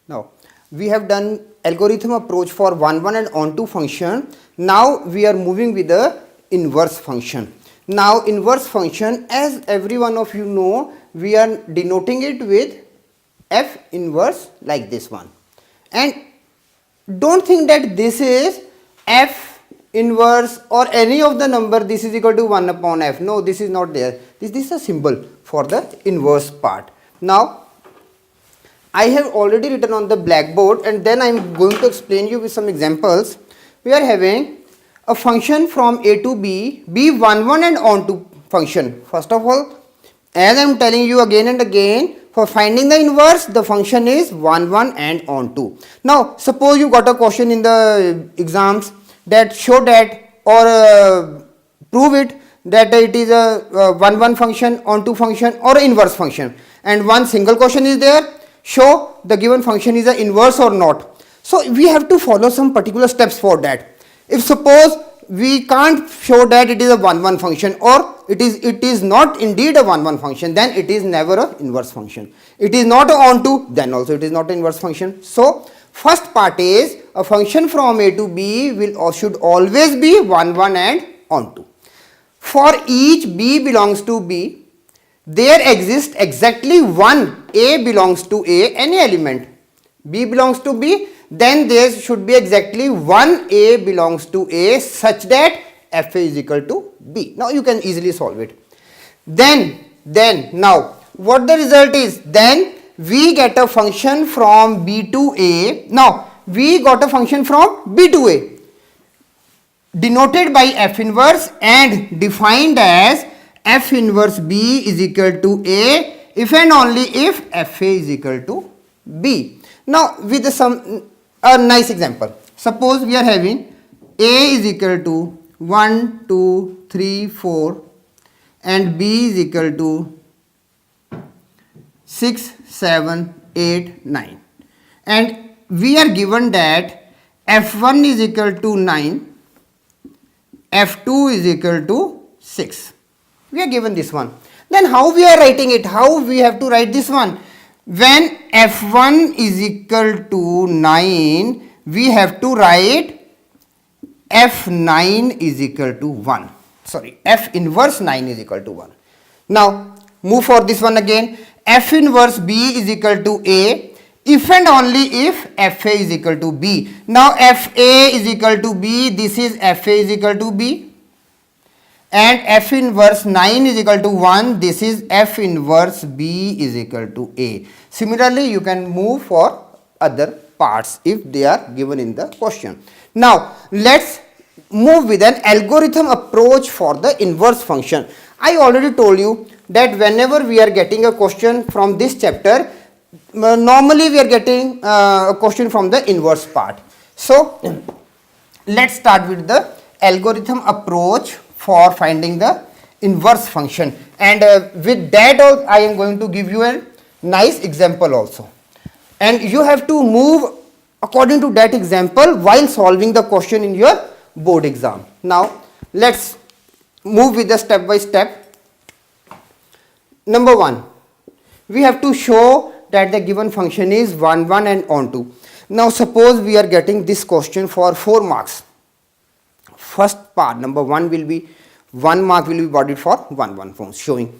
Now we have done algorithm approach for 1 and onto function. Now we are moving with the inverse function. Now inverse function, as every one of you know, we are denoting it with f inverse like this one. And don't think that this is f inverse or any of the number, this is equal to 1 upon f. No, this is not there. This is a symbol for the inverse part. Now I have already written on the blackboard, and then I am going to explain you with some examples. We are having a function from a to b, b11 and onto function. First of all, as I am telling you again and again, for finding the inverse, the function is 11 and onto. Now suppose you got a question in the exams that show that or prove it that it is a 11 function, onto function or inverse function, and one single question is there, show the given function is a inverse or not. So we have to follow some particular steps for that. If suppose we can't show that it is a 1 function, or it is not indeed a 1 function, then it is never a inverse function. It is not a onto, then also it is not an inverse function. So first part is a function from a to b will or should always be 1 and onto. For each b belongs to b, there exists exactly one a belongs to a, any element b belongs to b, then there should be exactly one a belongs to a such that fa is equal to b. Now you can easily solve it. Then now what the result is, then we get a function from b to a. Now we got a function from b to a denoted by f inverse and defined as f inverse b is equal to a if and only if fa is equal to b. Now with a nice example, suppose we are having a is equal to 1, 2, 3, 4 and b is equal to 6, 7, 8, 9, and we are given that f1 is equal to 9, f2 is equal to 6. We are given this one. Then how we are writing it? How we have to write this one? When f1 is equal to 9, we have to write f9 is equal to 1. Sorry, f inverse 9 is equal to 1. Now move for this one again. F inverse b is equal to a if and only if fa is equal to b. Now fa is equal to b, this is fa is equal to b, and f inverse 9 is equal to 1, this is f inverse b is equal to a. Similarly you can move for other parts if they are given in the question. Now let's move with an algorithm approach for the inverse function. I already told you that whenever we are getting a question from this chapter, normally we are getting a question from the inverse part. So let's start with the algorithm approach for finding the inverse function, and with that I am going to give you a nice example also, and you have to move according to that example while solving the question in your board exam. Now let's move with the step by step. Number 1, we have to show that the given function is 1 and onto. Now suppose we are getting this question for 4 marks. First part, number 1 will be 1 mark will be awarded for 1 form showing.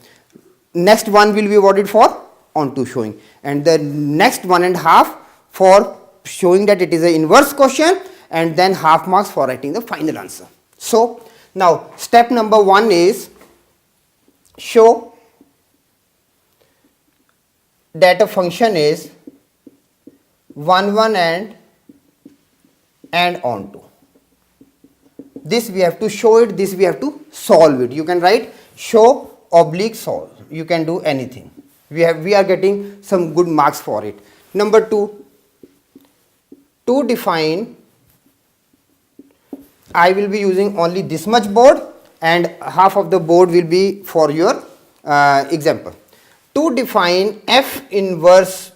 Next one will be awarded for onto showing, and the next 1.5 for showing that it is an inverse question, and then half marks for writing the final answer. So now step number 1 is show that a function is 1 and onto. This we have to show it, this we have to solve it. You can write show oblique solve, you can do anything. We are getting some good marks for it. Number 2, to define, I will be using only this much board and half of the board will be for your example. To define f inverse,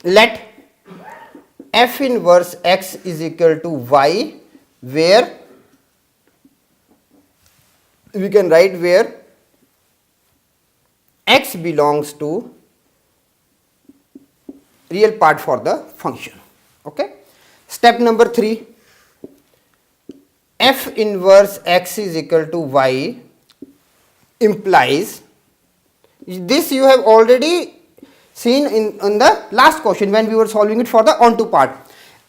let f inverse x is equal to y, where we can write where x belongs to real part for the function. Okay. Step number 3, f inverse x is equal to y implies, this you have already seen in the last question when we were solving it for the onto part.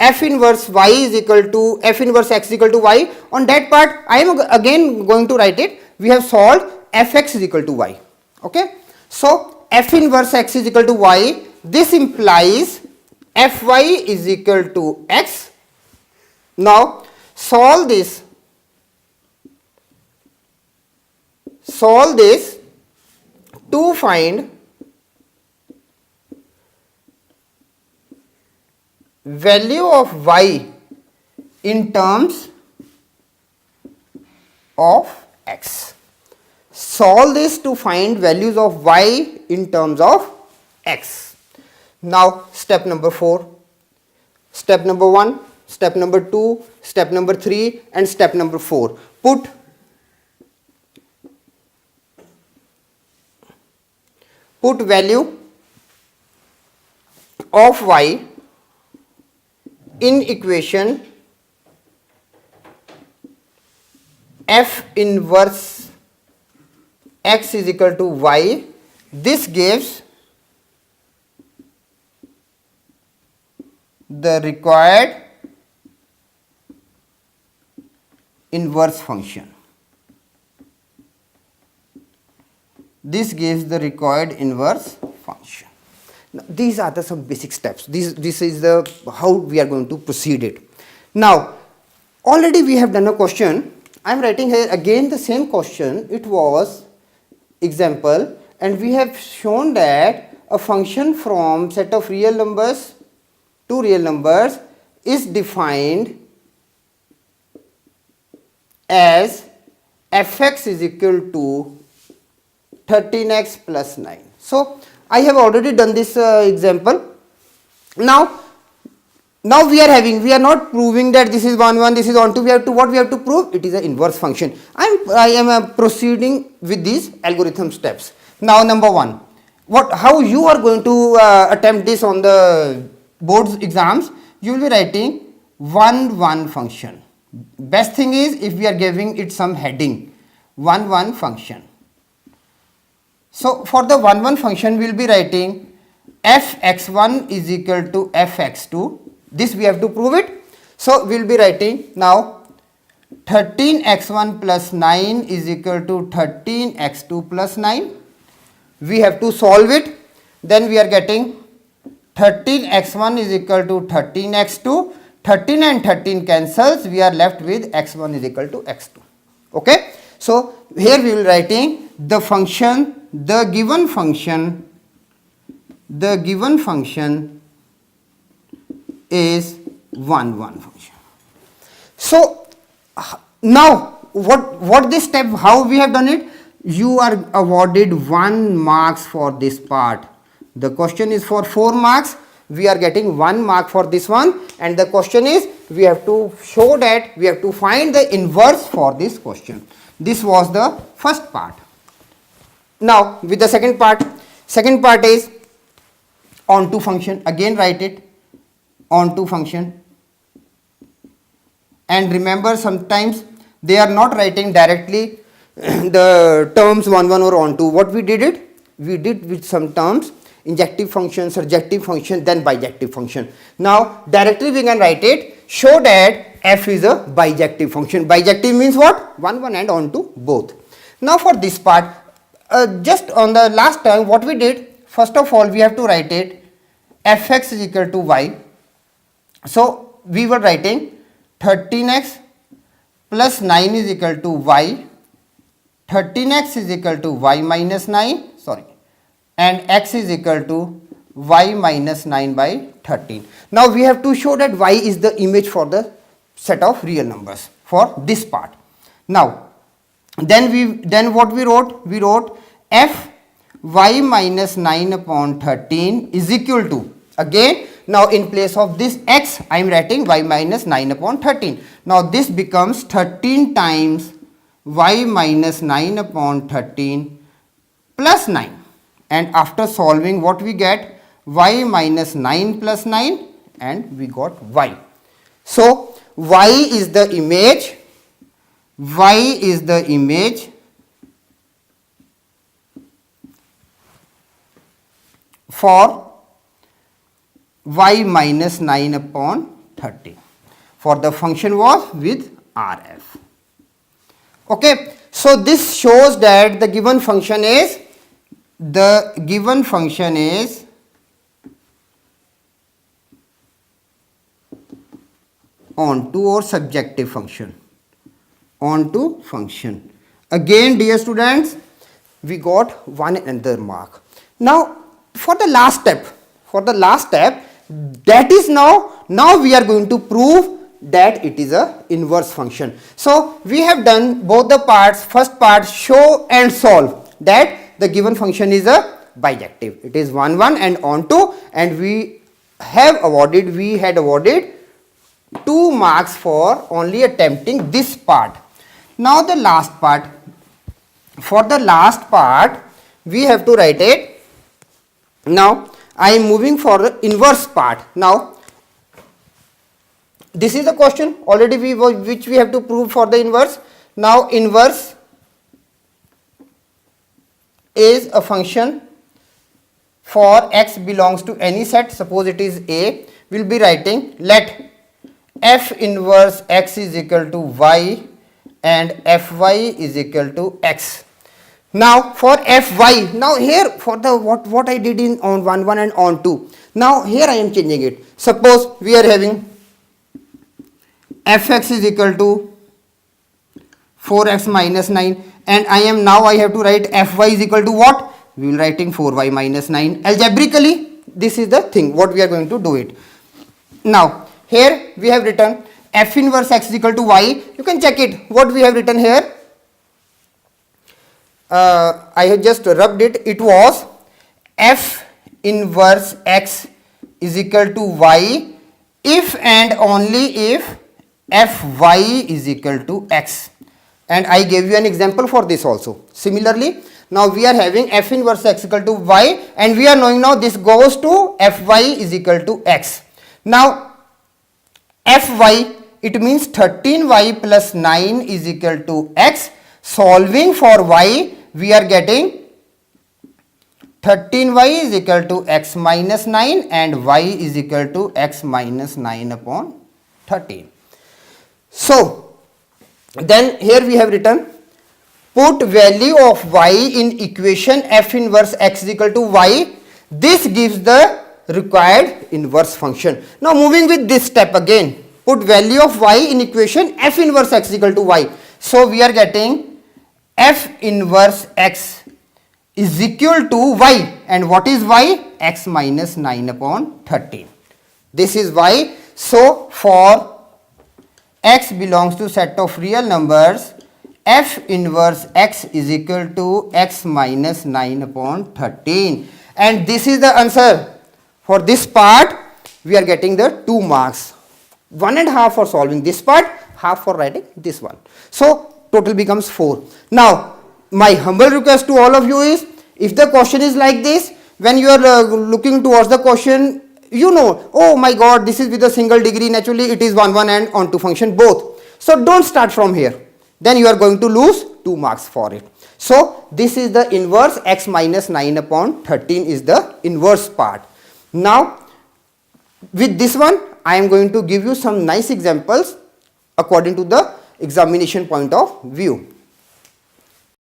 F inverse y is equal to f inverse x is equal to y. On that part I am again going to write it. We have solved fx is equal to y. Okay. So f inverse x is equal to y. This implies fy is equal to x. Now solve this to find value of y in terms of x. Solve this to find values of y in terms of x. Now step number 4, step number 1, step number 2, step number 3 and step number 4. Put value of y in equation f inverse x is equal to y. This gives the required inverse function. This gives the required inverse function. Now, these are the some basic steps. This is the how we are going to proceed it. Now already we have done a question. I am writing here again the same question. It was example and we have shown that a function from set of real numbers to real numbers is defined as fx is equal to 13x plus 9. So I have already done this example. Now we are not proving that this is 1 1, this is 1 2. What we have to prove? It is an inverse function. I am proceeding with these algorithm steps. Now number 1, how you are going to attempt this on the board's exams? You will be writing 1 1 function. Best thing is if we are giving it some heading, 1 1 function. So for the 1 1 function we will be writing fx1 is equal to fx2. This we have to prove it. So we will be writing now 13x1 plus 9 is equal to 13x2 plus 9. We have to solve it. Then we are getting 13x1 is equal to 13x2. 13 and 13 cancels. We are left with x1 is equal to x2. Okay. So here we will writing the function, the given function is 1 1 function. So now what this step, how we have done it? You are awarded 1 marks for this part. The question is for 4 marks. We are getting 1 mark for this one, and the question is we have to show that we have to find the inverse for this question. This was the first part. Now with the second part is onto function. Again write it, onto function. And remember, sometimes they are not writing directly the terms 1 1 or onto. What we did it? We did with some terms, injective function, surjective function, then bijective function. Now directly we can write it, show that f is a bijective function. Bijective means what? 1 1 and onto both. Now for this part, just on the last term what we did, first of all we have to write it fx is equal to y. So we were writing 13x plus 9 is equal to y. 13x is equal to y minus 9, and x is equal to y minus 9 by 13. Now we have to show that y is the image for the set of real numbers for this part. Now then what we wrote? We wrote f y minus 9 upon 13 is equal to, again now in place of this x I am writing y minus 9 upon 13. Now this becomes 13 times y minus 9 upon 13 plus 9, and after solving what we get? y minus 9 plus 9, and we got y. So y is the image for y minus 9 upon 30 for the function was with RF. Okay, so this shows that the given function is onto or subjective function. Onto function. Again, dear students, we got one another mark. Now for the last step, that is now we are going to prove that it is a inverse function. So we have done both the parts. First part, show and solve that the given function is a bijective. It is 1 1 and onto, and we had awarded 2 marks for only attempting this part. Now the last part. For the last part we have to write it. Now I am moving for the inverse part. Now this is the question already which we have to prove for the inverse. Now inverse is a function for x belongs to any set. Suppose it is A. We will be writing let f inverse x is equal to y and fy is equal to x. Now for fy, now here for the what I did in on 1 1 and on 2. Now here I am changing it. Suppose we are having fx is equal to 4x minus 9, and I have to write fy is equal to what? We will writing 4y minus 9. Algebraically this is the thing what we are going to do it. Now here we have written f inverse x is equal to y. You can check it what we have written here. I have just rubbed it. It was f inverse x is equal to y if and only if fy is equal to x, and I gave you an example for this also. Similarly, now we are having f inverse x equal to y, and we are knowing now this goes to fy is equal to x. Now fy, it means 13y plus 9 is equal to x. Solving for y, we are getting 13y is equal to x minus 9 and y is equal to x minus 9 upon 13. So then here we have written put value of y in equation f inverse x is equal to y. This gives the required inverse function. Now moving with this step again, put value of y in equation f inverse x is equal to y. So we are getting f inverse x is equal to y, and what is y? X minus 9 upon 13. This is y. So for x belongs to set of real numbers, f inverse x is equal to x minus 9 upon 13, and this is the answer. For this part we are getting the 2 marks, 1.5 for solving this part, half for writing this one. So total becomes 4. Now my humble request to all of you is, if the question is like this, when you are looking towards the question, you know, oh my god, this is with a single degree, naturally it is 1 1 and onto function both. So don't start from here, then you are going to lose 2 marks for it. So this is the inverse. X minus 9 upon 13 is the inverse part. Now with this one I am going to give you some nice examples according to the examination point of view.